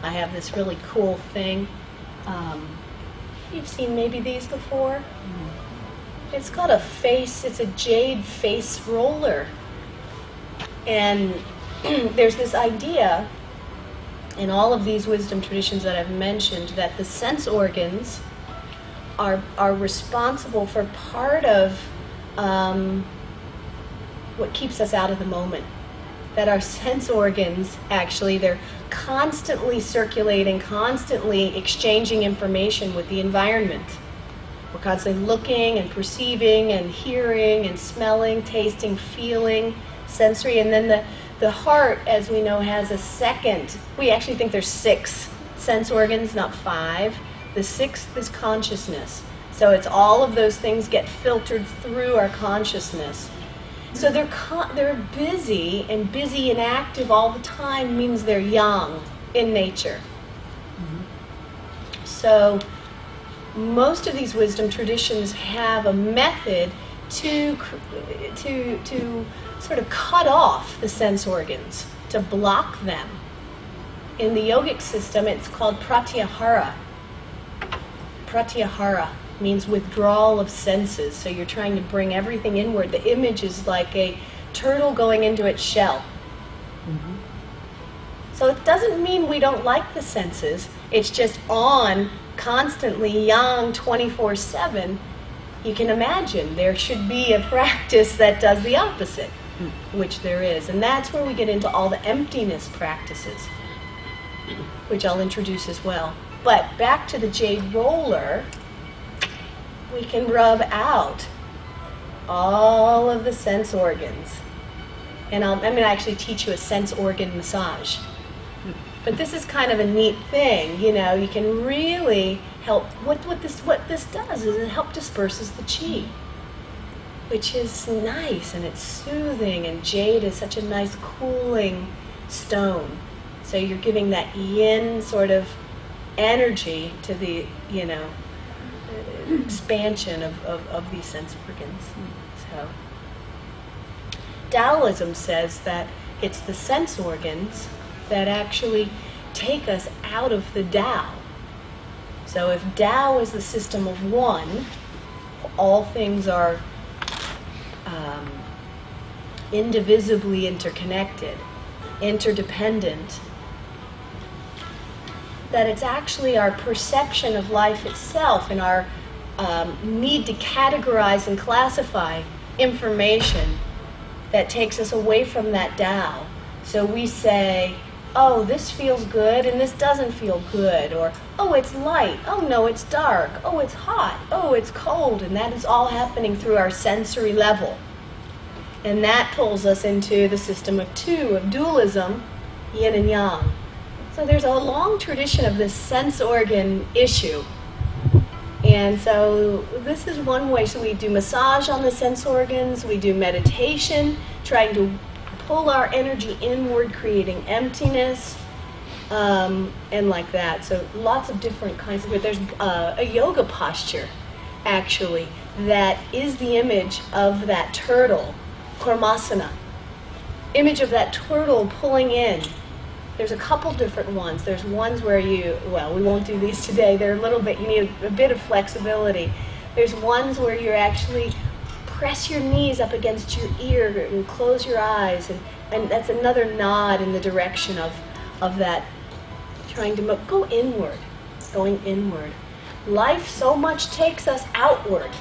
I have this really cool thing. You've seen maybe these before? It's got a face, it's a jade face roller. And there's this idea in all of these wisdom traditions that I've mentioned that the sense organs are responsible for part of what keeps us out of the moment. That our sense organs, actually, they're constantly circulating, constantly exchanging information with the environment. We're constantly looking and perceiving and hearing and smelling, tasting, feeling, sensory. And then the heart, as we know, has a second. We actually think there's 6 sense organs, not 5. The 6th is consciousness. So it's all of those things get filtered through our consciousness. So they're busy, and busy and active all the time means they're young in nature. So most of these wisdom traditions have a method to sort of cut off the sense organs, to block them. In the yogic system, it's called pratyahara. Pratyahara means withdrawal of senses. So you're trying to bring everything inward. The image is like a turtle going into its shell. So it doesn't mean we don't like the senses. It's just on, constantly young, 24/7. You can imagine there should be a practice that does the opposite, which there is. And that's where we get into all the emptiness practices, which I'll introduce as well. But back to the jade roller, we can rub out all of the sense organs. And I'm going to actually teach you a sense organ massage. But this is kind of a neat thing, you know. You can really help. What this does is it helps disperses the chi, which is nice, and it's soothing, and jade is such a nice cooling stone. So you're giving that yin sort of energy to the, you know, expansion of these sense organs. So Taoism says that it's the sense organs that actually take us out of the Tao. So if Tao is the system of one, all things are indivisibly interconnected, interdependent, that it's actually our perception of life itself and our need to categorize and classify information that takes us away from that Tao. So we say, oh, this feels good and this doesn't feel good, or oh, it's light, oh no, it's dark, oh, it's hot, oh, it's cold, and that is all happening through our sensory level. And that pulls us into the system of 2, of dualism, yin and yang. So there's a long tradition of this sense organ issue. And so this is one way. So we do massage on the sense organs, we do meditation, trying to pull our energy inward, creating emptiness, and like that. So lots of different kinds of it. There's a yoga posture, actually, that is the image of that turtle, Kurmasana. Image of that turtle pulling in. There's a couple different ones. There's ones where well, we won't do these today. They're a little bit, you need a bit of flexibility. There's ones where you're actually press your knees up against your ear and close your eyes, and that's another nod in the direction of that, trying to go inward, going inward. Life so much takes us outward,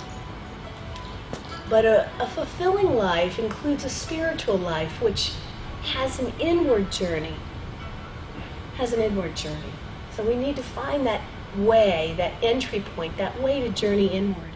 but a fulfilling life includes a spiritual life, which has an inward journey. So we need to find that way, that entry point, that way to journey inward.